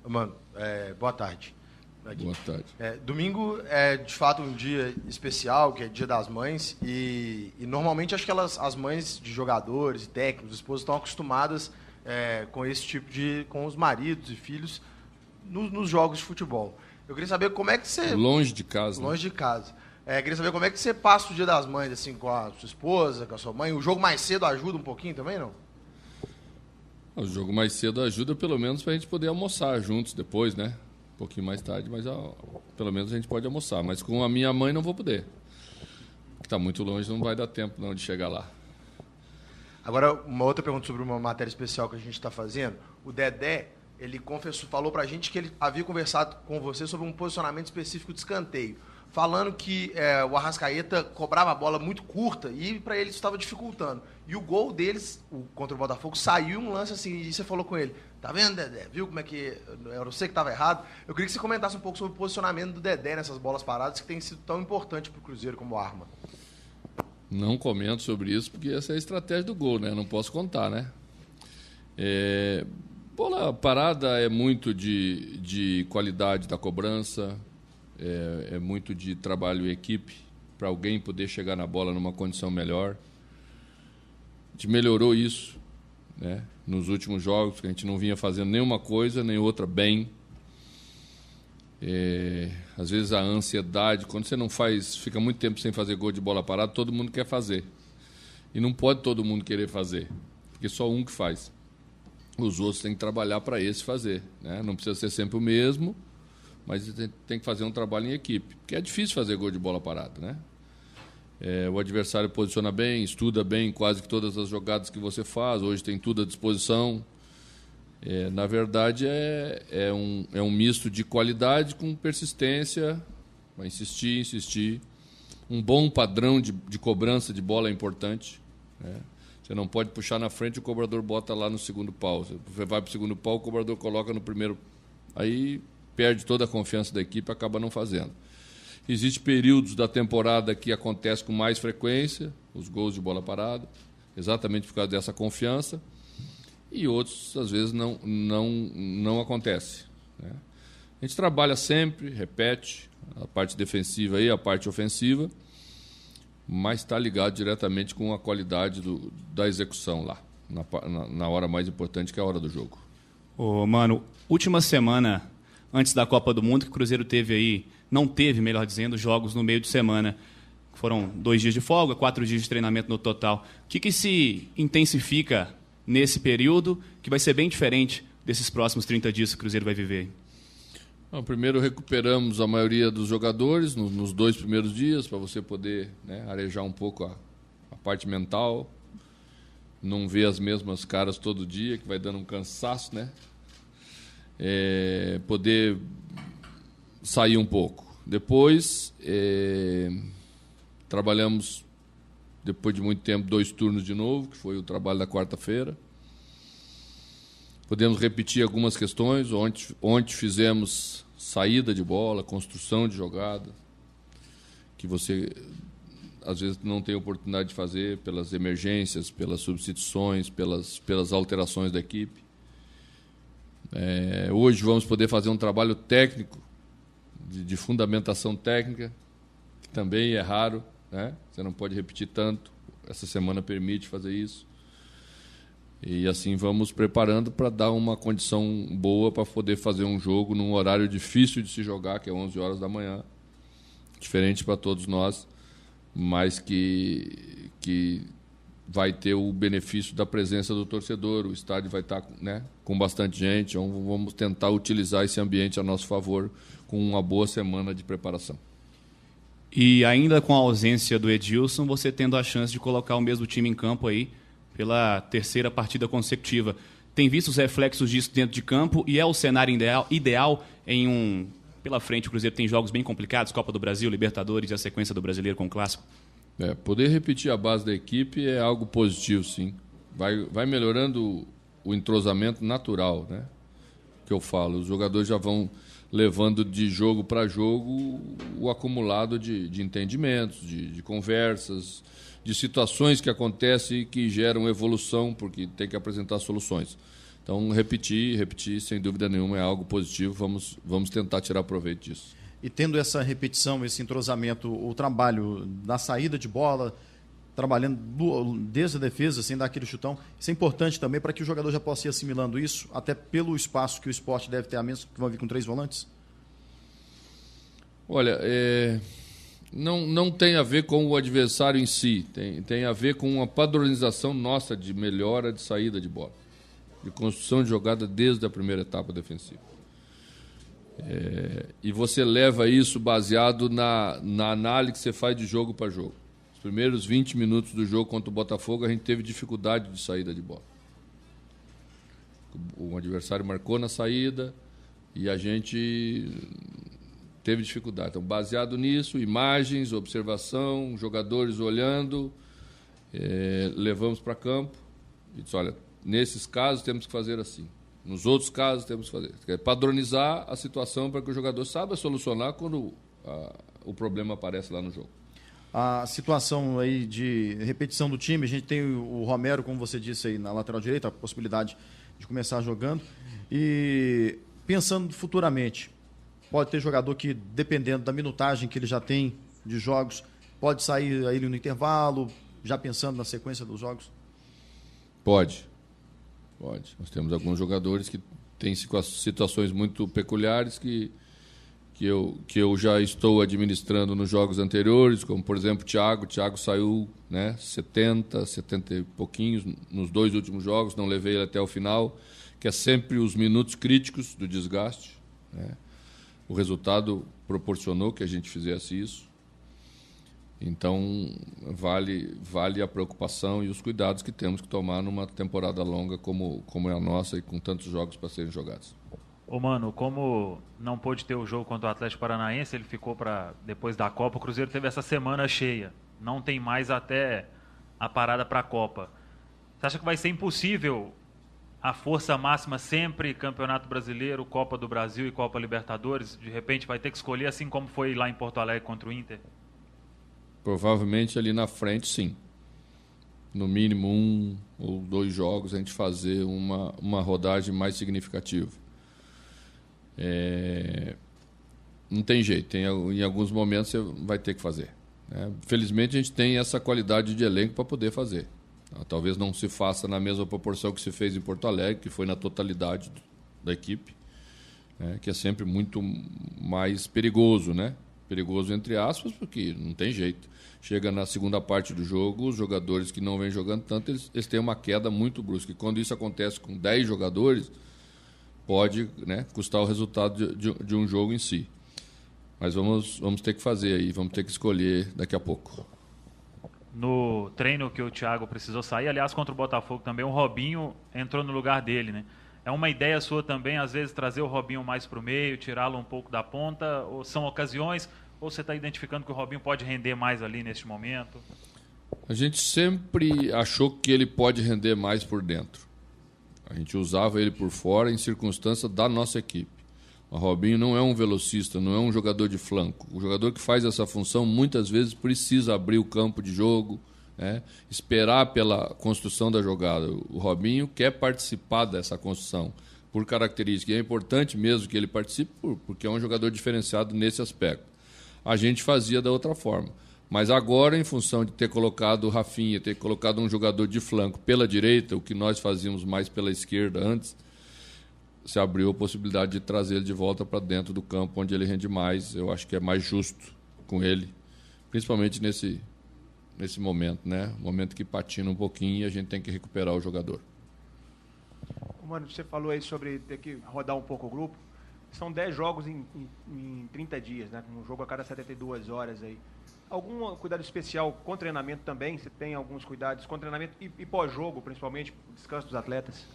Mano, boa tarde. Aqui. Boa tarde. Domingo é, de fato, um dia especial, que é Dia das Mães, e normalmente acho que as mães de jogadores e técnicos, esposas, estão acostumadas com esse tipo com os maridos e filhos nos jogos de futebol. Eu queria saber como é que você... Longe de casa. Longe de casa. Queria saber como é que você passa o Dia das Mães, assim, com a sua esposa, com a sua mãe. O jogo mais cedo ajuda um pouquinho também, não? O jogo mais cedo ajuda, pelo menos, para a gente poder almoçar juntos depois, né? Um pouquinho mais tarde, mas pelo menos a gente pode almoçar. Mas com a minha mãe não vou poder. Está muito longe, não vai dar tempo não de chegar lá. Agora, uma outra pergunta sobre uma matéria especial que a gente está fazendo. O Dedé, ele falou para a gente que ele havia conversado com você sobre um posicionamento específico de escanteio, falando que o Arrascaeta cobrava a bola muito curta e para ele isso estava dificultando. E o gol deles, contra o Botafogo, saiu um lance assim, e você falou com ele, tá vendo, Dedé? Viu como é que era você que estava errado? Eu queria que você comentasse um pouco sobre o posicionamento do Dedé nessas bolas paradas, que tem sido tão importante para o Cruzeiro como arma. Não comento sobre isso, porque essa é a estratégia do gol, né? Não posso contar, né? Bola parada é muito de qualidade da cobrança, é muito de trabalho em equipe, para alguém poder chegar na bola numa condição melhor. A gente melhorou isso, né? Nos últimos jogos, que a gente não vinha fazendo nenhuma coisa, nem outra bem. Às vezes a ansiedade, quando você não faz, fica muito tempo sem fazer gol de bola parada, todo mundo quer fazer. E não pode todo mundo querer fazer, porque só um que faz. Os outros têm que trabalhar para esse fazer, né? Não precisa ser sempre o mesmo, mas tem que fazer um trabalho em equipe, porque é difícil fazer gol de bola parada, né? O adversário posiciona bem, estuda bem quase que todas as jogadas que você faz, hoje tem tudo à disposição. Na verdade, é um misto de qualidade com persistência, vai insistir. Um bom padrão de cobrança de bola é importante, né? Você não pode puxar na frente e o cobrador bota lá no segundo pau. Você vai para o segundo pau, o cobrador coloca no primeiro. Aí perde toda a confiança da equipe e acaba não fazendo. Existem períodos da temporada que acontece com mais frequência, os gols de bola parada, exatamente por causa dessa confiança, e outros, às vezes, não acontece, né? A gente trabalha sempre, repete, a parte defensiva e a parte ofensiva, mas está ligado diretamente com a qualidade da execução lá, na hora mais importante, que é a hora do jogo. Mano, última semana antes da Copa do Mundo, que o Cruzeiro não teve, melhor dizendo, jogos no meio de semana. Foram 2 dias de folga, 4 dias de treinamento no total. O que se intensifica nesse período, que vai ser bem diferente desses próximos 30 dias que o Cruzeiro vai viver? Primeiro recuperamos a maioria dos jogadores nos 2 primeiros dias, para você poder, né, arejar um pouco a parte mental, não ver as mesmas caras todo dia, que vai dando um cansaço, né? Poder sair um pouco. Depois, trabalhamos, depois de muito tempo, 2 turnos de novo, que foi o trabalho da quarta-feira. Podemos repetir algumas questões. Ontem fizemos saída de bola, construção de jogada, que você, às vezes, não tem oportunidade de fazer pelas emergências, pelas substituições, pelas alterações da equipe. Hoje vamos poder fazer um trabalho técnico, de fundamentação técnica, que também é raro, né? Você não pode repetir tanto. Essa semana permite fazer isso. E assim vamos preparando para dar uma condição boa para poder fazer um jogo num horário difícil de se jogar, que é 11 horas da manhã. Diferente para todos nós, mas que vai ter o benefício da presença do torcedor. O estádio vai estar, né, com bastante gente. Então vamos tentar utilizar esse ambiente a nosso favor com uma boa semana de preparação. E ainda com a ausência do Edilson, você tendo a chance de colocar o mesmo time em campo aí pela 3ª partida consecutiva. Tem visto os reflexos disso dentro de campo e é o cenário ideal pela frente o Cruzeiro tem jogos bem complicados, Copa do Brasil, Libertadores e a sequência do Brasileiro com o Clássico? Poder repetir a base da equipe é algo positivo, sim. Vai melhorando o entrosamento natural, né? Que eu falo, os jogadores já vão levando de jogo para jogo o acumulado de entendimentos, de conversas, de situações que acontecem e que geram evolução, porque tem que apresentar soluções. Então, repetir, sem dúvida nenhuma, é algo positivo. Vamos tentar tirar proveito disso. E tendo essa repetição, esse entrosamento, o trabalho na saída de bola, trabalhando desde a defesa, sem dar aquele chutão, isso é importante também para que o jogador já possa ir assimilando isso, até pelo espaço que o esporte deve ter, a menos que vão vir com 3 volantes? Olha, não tem a ver com o adversário em si, tem a ver com uma padronização nossa de melhora de saída de bola, de construção de jogada desde a primeira etapa defensiva. E você leva isso baseado na análise que você faz de jogo para jogo. Os primeiros 20 minutos do jogo contra o Botafogo, a gente teve dificuldade de saída de bola. O adversário marcou na saída e a gente teve dificuldade. Então, baseado nisso, imagens, observação, jogadores olhando, levamos para campo e disse, olha, nesses casos temos que fazer assim. Nos outros casos temos que fazer. Padronizar a situação para que o jogador saiba solucionar quando o problema aparece lá no jogo. A situação aí de repetição do time, a gente tem o Romero, como você disse aí, na lateral direita, a possibilidade de começar jogando. E pensando futuramente, pode ter jogador que, dependendo da minutagem que ele já tem de jogos, pode sair aí no intervalo, já pensando na sequência dos jogos? Pode. Nós temos alguns jogadores que têm situações muito peculiares que eu já estou administrando nos jogos anteriores, como, por exemplo, o Thiago. O Thiago saiu 70 e pouquinhos nos 2 últimos jogos, não levei ele até o final, que é sempre os minutos críticos do desgaste. Né? O resultado proporcionou que a gente fizesse isso. Então, vale a preocupação e os cuidados que temos que tomar numa temporada longa como é a nossa e com tantos jogos para serem jogados. Ô, Mano, como não pôde ter o jogo contra o Atlético Paranaense, ele ficou para depois da Copa, o Cruzeiro teve essa semana cheia. Não tem mais até a parada para a Copa. Você acha que vai ser impossível a força máxima sempre, Campeonato Brasileiro, Copa do Brasil e Copa Libertadores? De repente vai ter que escolher, assim como foi lá em Porto Alegre contra o Inter? Provavelmente ali na frente, sim. No mínimo 1 ou 2 jogos a gente fazer uma rodagem mais significativa. Não tem jeito, em alguns momentos você vai ter que fazer. Né? Felizmente a gente tem essa qualidade de elenco para poder fazer. Talvez não se faça na mesma proporção que se fez em Porto Alegre, que foi na totalidade da equipe, né? Que é sempre muito mais perigoso, né? Perigoso entre aspas, porque não tem jeito. Chega na segunda parte do jogo, os jogadores que não vêm jogando tanto, eles têm uma queda muito brusca. E quando isso acontece com 10 jogadores, pode, né, custar o resultado de um jogo em si. Mas vamos ter que fazer aí, vamos ter que escolher daqui a pouco. No treino que o Thiago precisou sair, aliás, contra o Botafogo também, o Robinho entrou no lugar dele, né? É uma ideia sua também, às vezes, trazer o Robinho mais para o meio, tirá-lo um pouco da ponta? Ou são ocasiões, ou você está identificando que o Robinho pode render mais ali neste momento? A gente sempre achou que ele pode render mais por dentro. A gente usava ele por fora em circunstância da nossa equipe. O Robinho não é um velocista, não é um jogador de flanco. O jogador que faz essa função muitas vezes precisa abrir o campo de jogo, né? Esperar pela construção da jogada. O Robinho quer participar dessa construção por característica. E é importante mesmo que ele participe porque é um jogador diferenciado nesse aspecto. A gente fazia da outra forma. Mas agora, em função de ter colocado o Rafinha, ter colocado um jogador de flanco pela direita, o que nós fazíamos mais pela esquerda antes, se abriu a possibilidade de trazer ele de volta para dentro do campo, onde ele rende mais. Eu acho que é mais justo com ele, principalmente nesse momento, né? Momento que patina um pouquinho e a gente tem que recuperar o jogador. Mano, você falou aí sobre ter que rodar um pouco o grupo. São 10 jogos em 30 dias, né? Um jogo a cada 72 horas aí. Algum cuidado especial com treinamento também? Você tem alguns cuidados com treinamento e pós-jogo, principalmente, o descanso dos atletas?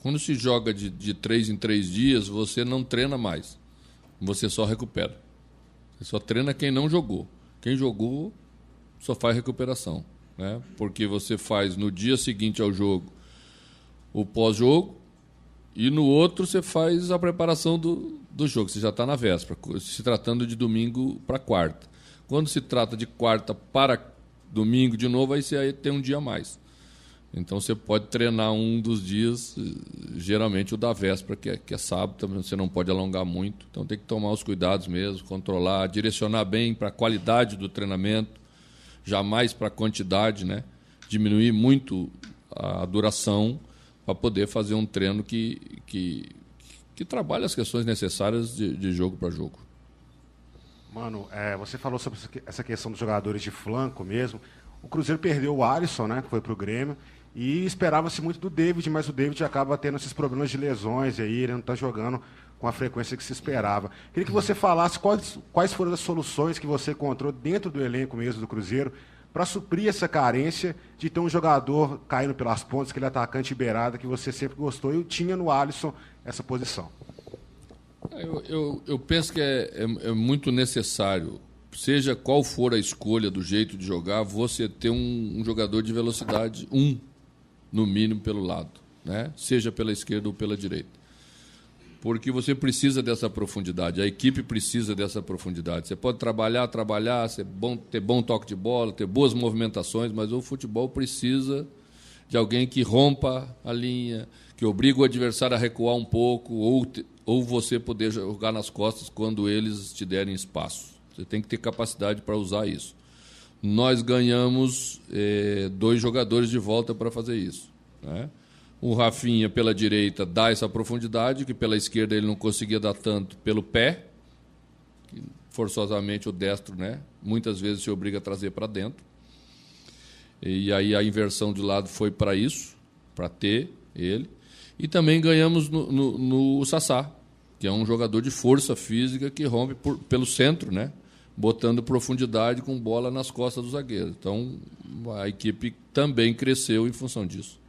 Quando se joga de 3 em 3 dias, você não treina mais. Você só recupera. Você só treina quem não jogou. Quem jogou só faz recuperação, né? Porque você faz no dia seguinte ao jogo o pós-jogo e no outro você faz a preparação do jogo. Você já está na véspera, se tratando de domingo para quarta. Quando se trata de quarta para domingo de novo, aí você tem um dia a mais. Então você pode treinar um dos dias, geralmente o da véspera, que é sábado, também você não pode alongar muito. Então tem que tomar os cuidados mesmo, controlar, direcionar bem para a qualidade do treinamento, jamais para a quantidade, né? Diminuir muito a duração para poder fazer um treino que trabalhe as questões necessárias de jogo para jogo. Mano, você falou sobre essa questão dos jogadores de flanco mesmo. O Cruzeiro perdeu o Alisson, né, que foi para o Grêmio, e esperava-se muito do David, mas o David acaba tendo esses problemas de lesões, e aí ele não está jogando com a frequência que se esperava. Queria que você falasse quais foram as soluções que você encontrou dentro do elenco mesmo do Cruzeiro para suprir essa carência de ter um jogador caindo pelas pontas, aquele atacante beirada que você sempre gostou, e tinha no Alisson essa posição. Eu penso que é muito necessário, seja qual for a escolha do jeito de jogar, você ter um jogador de velocidade, no mínimo, pelo lado, né? Seja pela esquerda ou pela direita. Porque você precisa dessa profundidade, a equipe precisa dessa profundidade. Você pode trabalhar, ter bom toque de bola, ter boas movimentações, mas o futebol precisa de alguém que rompa a linha, que obriga o adversário a recuar um pouco, ou você poder jogar nas costas quando eles te derem espaço. Você tem que ter capacidade para usar isso. Nós ganhamos 2 jogadores de volta para fazer isso, né? O Rafinha, pela direita, dá essa profundidade, que pela esquerda ele não conseguia dar tanto pelo pé, que forçosamente o destro, né, muitas vezes se obriga a trazer para dentro. E aí a inversão de lado foi para isso, para ter ele. E também ganhamos no Sassá, que é um jogador de força física que rompe pelo centro, né, botando profundidade com bola nas costas do zagueiro. Então a equipe também cresceu em função disso.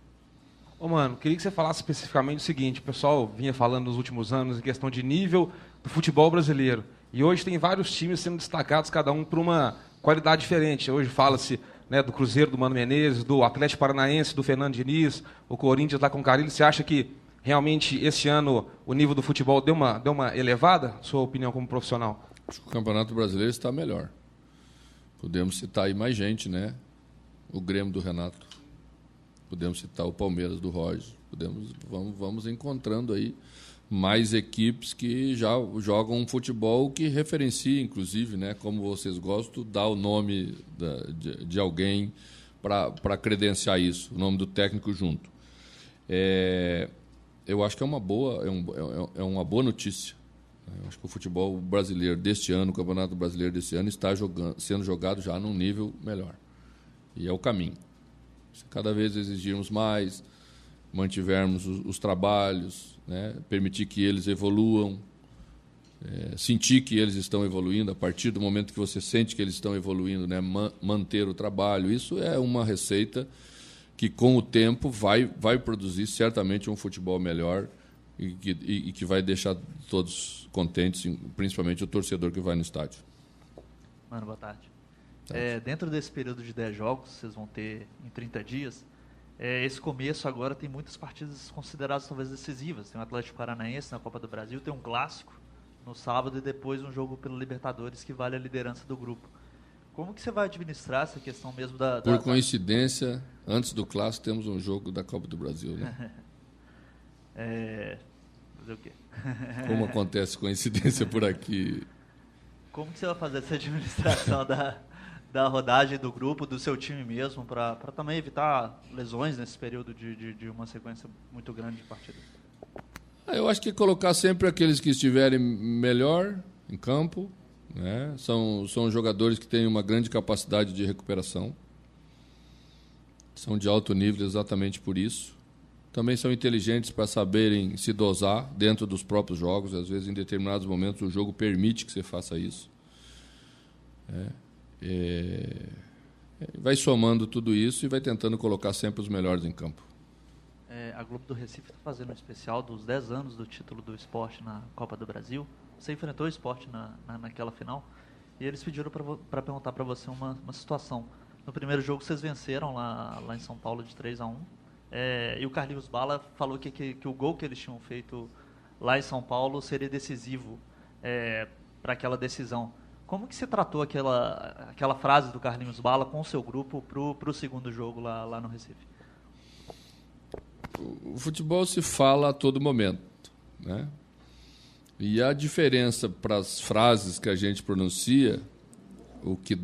Ô, mano, queria que você falasse especificamente o seguinte: o pessoal vinha falando nos últimos anos em questão de nível do futebol brasileiro. E hoje tem vários times sendo destacados, cada um por uma qualidade diferente. Hoje fala-se, né, do Cruzeiro, do Mano Menezes, do Atlético Paranaense, do Fernando Diniz, o Corinthians lá com o Carille. Você acha que realmente esse ano o nível do futebol deu uma elevada? Sua opinião como profissional? Acho que o Campeonato Brasileiro está melhor. Podemos citar aí mais gente, né? O Grêmio do Renato. Podemos citar o Palmeiras do Roger. Vamos encontrando aí mais equipes que já jogam um futebol que referencia, inclusive, né, como vocês gostam, dá o nome de alguém para credenciar isso, o nome do técnico junto. Eu acho que é uma boa notícia. Eu acho que o futebol brasileiro deste ano, o Campeonato Brasileiro deste ano, está sendo jogado já num nível melhor. E é o caminho. Se cada vez exigirmos mais, mantivermos os trabalhos, né, permitir que eles evoluam, sentir que eles estão evoluindo, a partir do momento que você sente que eles estão evoluindo, né, manter o trabalho, isso é uma receita que, com o tempo, vai produzir certamente um futebol melhor e que vai deixar todos contentes, principalmente o torcedor que vai no estádio. Mano, boa tarde. Dentro desse período de 10 jogos, vocês vão ter em 30 dias, esse começo agora tem muitas partidas consideradas talvez decisivas. Tem o Atlético Paranaense na Copa do Brasil, tem um clássico no sábado e depois um jogo pelo Libertadores que vale a liderança do grupo. Como que você vai administrar essa questão mesmo Por coincidência, antes do clássico temos um jogo da Copa do Brasil, né? Fazer o quê? Como acontece coincidência por aqui? Como que você vai fazer essa administração da rodagem do grupo, do seu time mesmo, para também evitar lesões nesse período de uma sequência muito grande de partidas? Eu acho que colocar sempre aqueles que estiverem melhor em campo, né? São jogadores que têm uma grande capacidade de recuperação, são de alto nível exatamente por isso. Também são inteligentes para saberem se dosar dentro dos próprios jogos. Às vezes, em determinados momentos, o jogo permite que você faça isso. Vai somando tudo isso e vai tentando colocar sempre os melhores em campo. A Globo do Recife está fazendo um especial dos 10 anos do título do Sport na Copa do Brasil. Você enfrentou o Sport naquela final e eles pediram para perguntar para você uma situação. No primeiro jogo vocês venceram lá em São Paulo de 3-1. E o Carlinhos Bala falou que o gol que eles tinham feito lá em São Paulo seria decisivo para aquela decisão. Como que você tratou aquela frase do Carlinhos Bala com o seu grupo para o segundo jogo lá no Recife? o futebol se fala a todo momento, né? E a diferença para as frases que a gente pronuncia, o que dá